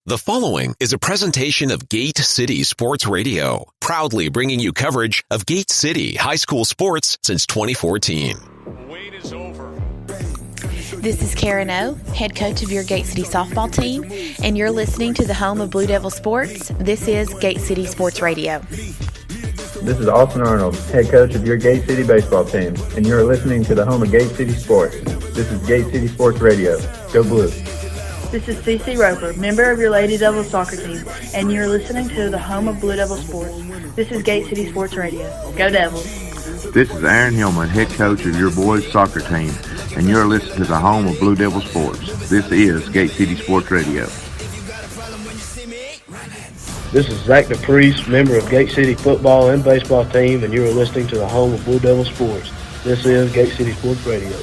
The following is a presentation of Gate City Sports Radio, proudly bringing you coverage of Gate City high school sports since 2014. Wait is over. This is Karen O, head coach of your Gate City softball team, and you're listening to the home of Blue Devil Sports. This is Gate City Sports Radio. This is Austin Arnold, head coach of your Gate City baseball team, and you're listening to the home of Gate City Sports. This is Gate City Sports Radio. Go Blue. This is CC Roper, member of your Lady Devils soccer team, and you're listening to the home of Blue Devil Sports. This is Gate City Sports Radio. Go Devils. This is Aaron Hillman, head coach of your boys soccer team, and you're listening to the home of Blue Devil Sports. This is Gate City Sports Radio. This is Zach DePriest, member of Gate City football and baseball team, and you are listening to the home of Blue Devil Sports. This is Gate City Sports Radio.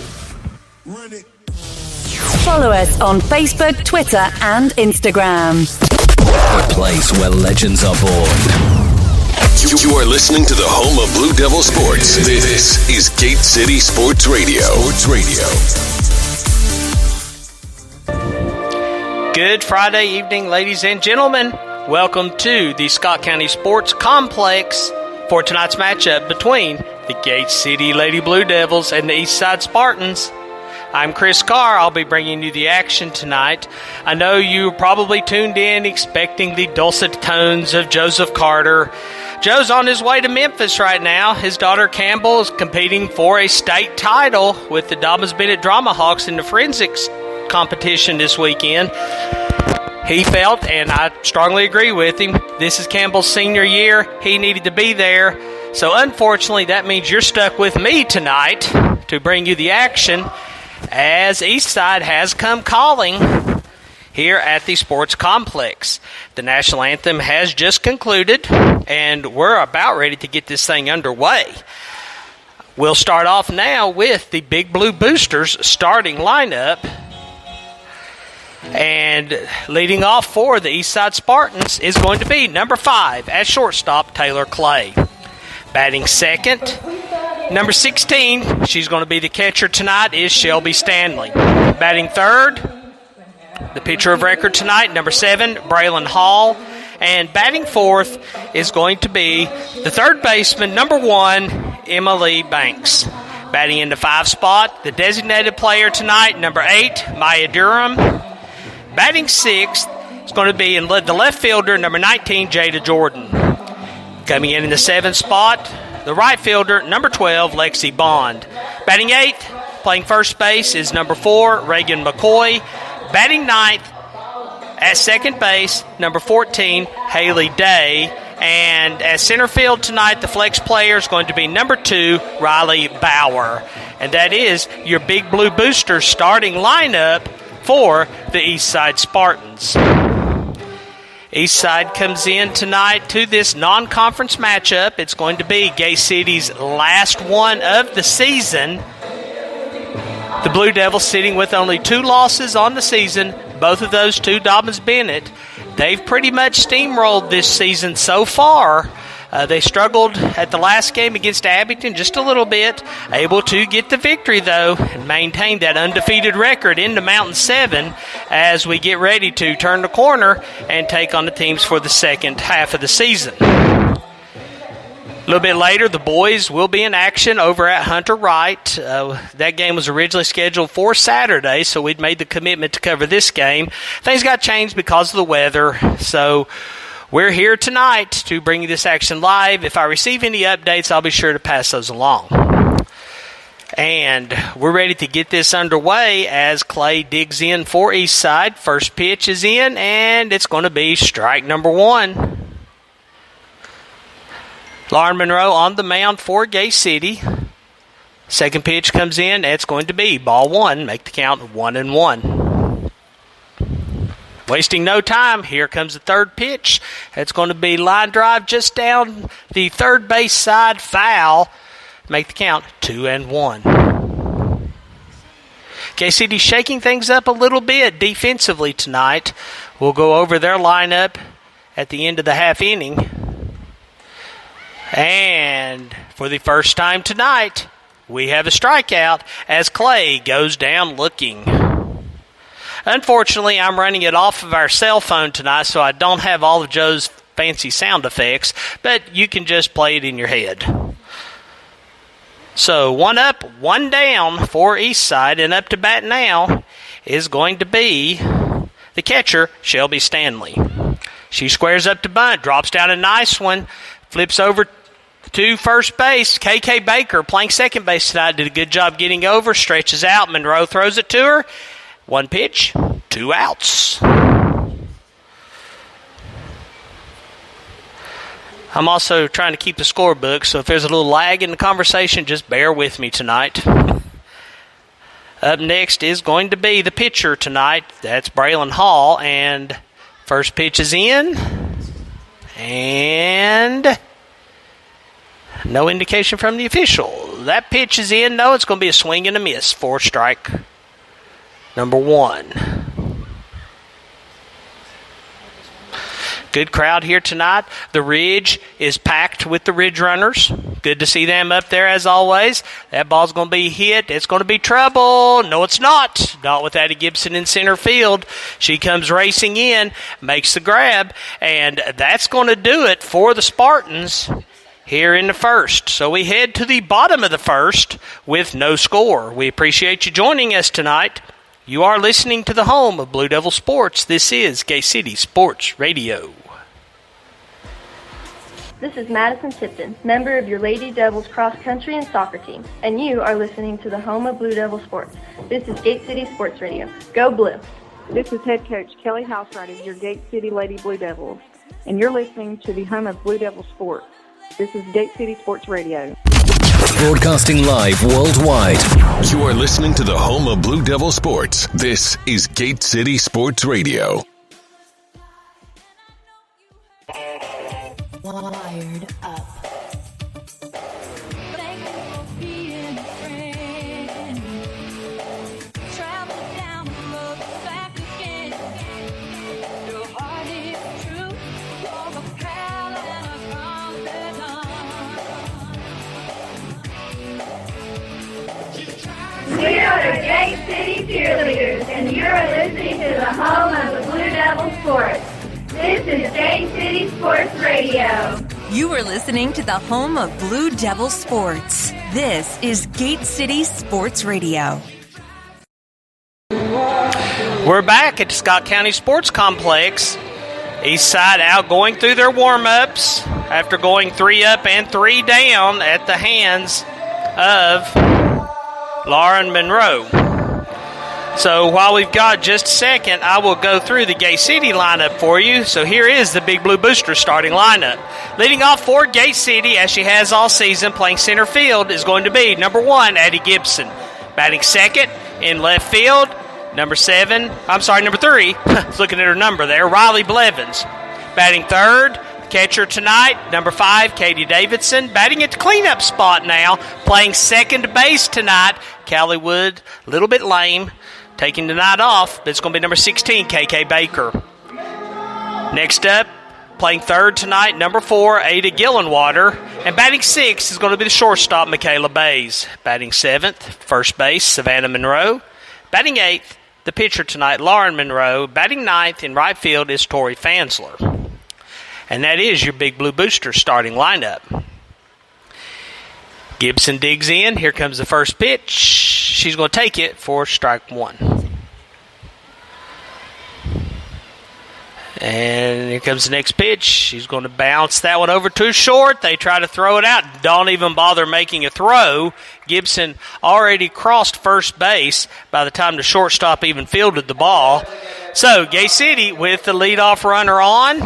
Follow us on Facebook, Twitter, and Instagram. The place where legends are born. You are listening to the home of Blue Devil Sports. This is Gate City Sports Radio. Good Friday evening, ladies and gentlemen. Welcome to the Scott County Sports Complex for tonight's matchup between the Gate City Lady Blue Devils and the Eastside Spartans. I'm Chris Carr. I'll be bringing you the action tonight. I know you probably tuned in expecting the dulcet tones of Joseph Carter. Joe's on his way to Memphis right now. His daughter Campbell is competing for a state title with the Dobbins-Bennett Drama Hawks in the forensics competition this weekend. He felt, and I strongly agree with him, this is Campbell's senior year. He needed to be there. So unfortunately, that means you're stuck with me tonight to bring you the action, as Eastside has come calling here at the sports complex. The national anthem has just concluded, and we're about ready to get this thing underway. We'll start off now with the Big Blue Boosters starting lineup. And leading off for the Eastside Spartans is going to be number 5 at shortstop, Taylor Clay. Batting second, number 16, she's going to be the catcher tonight, is Shelby Stanley. Batting third, the pitcher of record tonight, number 7, Braylon Hall. And batting fourth is going to be the third baseman, number 1, Emily Banks. Batting in the 5 spot, the designated player tonight, number 8, Maya Durham. Batting sixth is going to be the left fielder, number 19, Jada Jordan. Coming in the 7th spot, the right fielder, number 12, Lexi Bond. Batting 8th, playing first base, is number 4, Reagan McCoy. Batting 9th, at second base, number 14, Haley Day. And at center field tonight, the flex player is going to be number 2, Riley Bauer. And that is your Big Blue Boosters starting lineup for the Eastside Spartans. Eastside comes in tonight to this non-conference matchup. It's going to be Gay City's last one of the season. The Blue Devils sitting with only 2 losses on the season, both of those to Dobbins-Bennett. They've pretty much steamrolled this season so far. They struggled at the last game against Abington just a little bit, able to get the victory, though, and maintain that undefeated record into Mountain 7 as we get ready to turn the corner and take on the teams for the second half of the season. A little bit later, the boys will be in action over at Hunter Wright. That game was originally scheduled for Saturday, so we'd made the commitment to cover this game. Things got changed because of the weather, so we're here tonight to bring you this action live. If I receive any updates, I'll be sure to pass those along. And we're ready to get this underway as Clay digs in for Eastside. First pitch is in, and it's going to be strike number 1. Lauren Monroe on the mound for Gay City. Second pitch comes in, it's going to be ball 1. Make the count 1-1. Wasting no time, here comes the third pitch. It's going to be line drive just down the third base side, foul. Make the count 2-1. K-City shaking things up a little bit defensively tonight. We'll go over their lineup at the end of the half inning. And for the first time tonight, we have a strikeout as Clay goes down looking. Unfortunately, I'm running it off of our cell phone tonight, so I don't have all of Joe's fancy sound effects, but you can just play it in your head. So 1 up, 1 down for Eastside, and up to bat now is going to be the catcher, Shelby Stanley. She squares up to bunt, drops down a nice one, flips over to first base. KK Baker playing second base tonight did a good job getting over, stretches out. Monroe throws it to her. 1 pitch, 2 outs. I'm also trying to keep the scorebook, so if there's a little lag in the conversation, just bear with me tonight. Up next is going to be the pitcher tonight. That's Braylon Hall, and first pitch is in. And no indication from the official. That pitch is in. No, it's going to be a swing and a miss for strike number 1. Good crowd here tonight. The Ridge is packed with the Ridge runners. Good to see them up there as always. That ball's going to be hit. It's going to be trouble. No, it's not. Not with Addie Gibson in center field. She comes racing in, makes the grab, and that's going to do it for the Spartans here in the first. So we head to the bottom of the first with no score. We appreciate you joining us tonight. You are listening to the home of Blue Devil Sports. This is Gate City Sports Radio. This is Madison Tipton, member of your Lady Devils cross country and soccer team, and you are listening to the home of Blue Devil Sports. This is Gate City Sports Radio. Go Blue! This is head coach Kelly Housewright of your Gate City Lady Blue Devils, and you're listening to the home of Blue Devil Sports. This is Gate City Sports Radio. Broadcasting live worldwide. You are listening to the home of Blue Devil Sports. This is Gate City Sports Radio. Wired up. We are the Gate City Cheerleaders, and you're listening to the home of the Blue Devil Sports. This is Gate City Sports Radio. You are listening to the home of Blue Devil Sports. This is Gate City Sports Radio. We're back at the Scott County Sports Complex. Eastside out going through their warm-ups after going 3 up and 3 down at the hands of Lauren Monroe. So while we've got just a second, I will go through the Gate City lineup for you. So here is the Big Blue Boosters starting lineup. Leading off for Gate City, as she has all season, playing center field, is going to be number 1, Addie Gibson. Batting second in left field, number 3. I was looking at her number there, Riley Blevins. Batting third, catcher tonight, number 5, Katie Davidson. Batting at the cleanup spot now, playing second base tonight, Callie Wood, a little bit lame, taking the night off, but it's going to be number 16, KK Baker. Next up, playing third tonight, number 4, Ada Gillenwater. And batting 6 is going to be the shortstop, Michaela Bays. Batting 7th, first base, Savannah Monroe. Batting 8th, the pitcher tonight, Lauren Monroe. Batting 9th in right field is Tori Fansler. And that is your Big Blue Booster starting lineup. Gibson digs in. Here comes the first pitch. She's going to take it for strike 1. And here comes the next pitch. She's going to bounce that one over too short. They try to throw it out. Don't even bother making a throw. Gibson already crossed first base by the time the shortstop even fielded the ball. So Gate City with the leadoff runner on.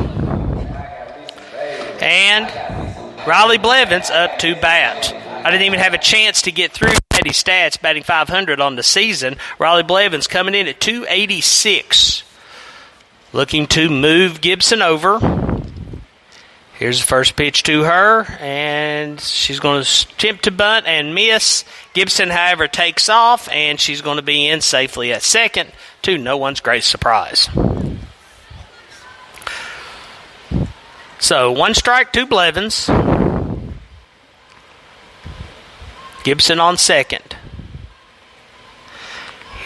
And Riley Blevins up to bat. I didn't even have a chance to get through Eddie's stats, batting .500 on the season. Riley Blevins coming in at .286. Looking to move Gibson over. Here's the first pitch to her, and she's going to attempt to bunt and miss. Gibson, however, takes off, and she's going to be in safely at second, to no one's great surprise. So, 1 strike to Blevins. Gibson on second.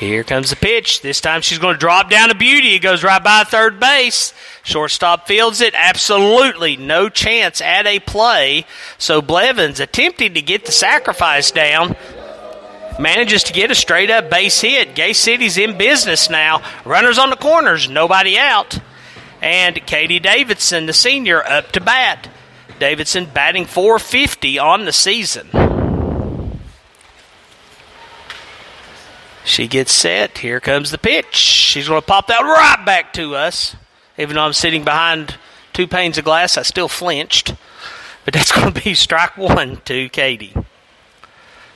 Here comes the pitch. This time she's going to drop down a beauty. It goes right by third base. Shortstop fields it. Absolutely no chance at a play. So Blevins, attempting to get the sacrifice down, manages to get a straight-up base hit. Gay City's in business now. Runners on the corners, nobody out. And Katie Davidson, the senior, up to bat. Davidson batting .450 on the season. She gets set. Here comes the pitch. She's going to pop that right back to us. Even though I'm sitting behind 2 panes of glass, I still flinched. But that's going to be strike 1 to Katie.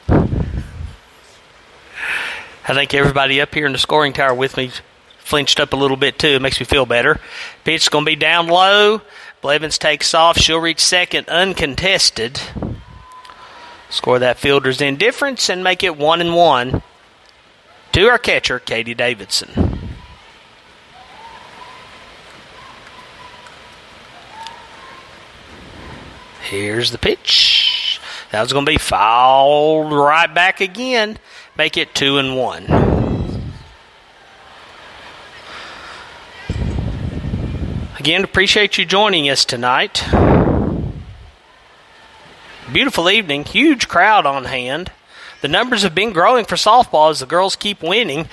I think everybody up here in the scoring tower with me flinched up a little bit too. It makes me feel better. Pitch is going to be down low. Blevins takes off. She'll reach second uncontested. Score that fielder's indifference and make it 1-1 to our catcher, Katie Davidson. Here's the pitch. That was going to be fouled right back again. Make it 2-1. Again, appreciate you joining us tonight. Beautiful evening. Huge crowd on hand. The numbers have been growing for softball as the girls keep winning.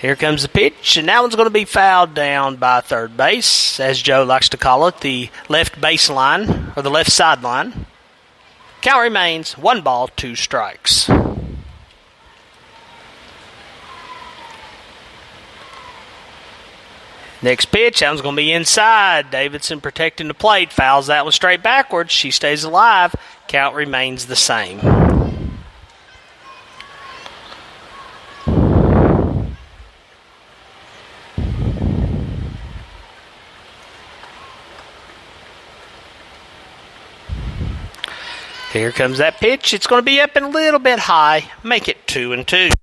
Here comes the pitch, and that one's going to be fouled down by third base, as Joe likes to call it, the left baseline, or the left sideline. Count remains 1 ball, 2 strikes. Next pitch, that one's going to be inside. Davidson protecting the plate, fouls that one straight backwards. She stays alive. Count remains the same. Here comes that pitch. It's going to be up and a little bit high. Make it 2-2.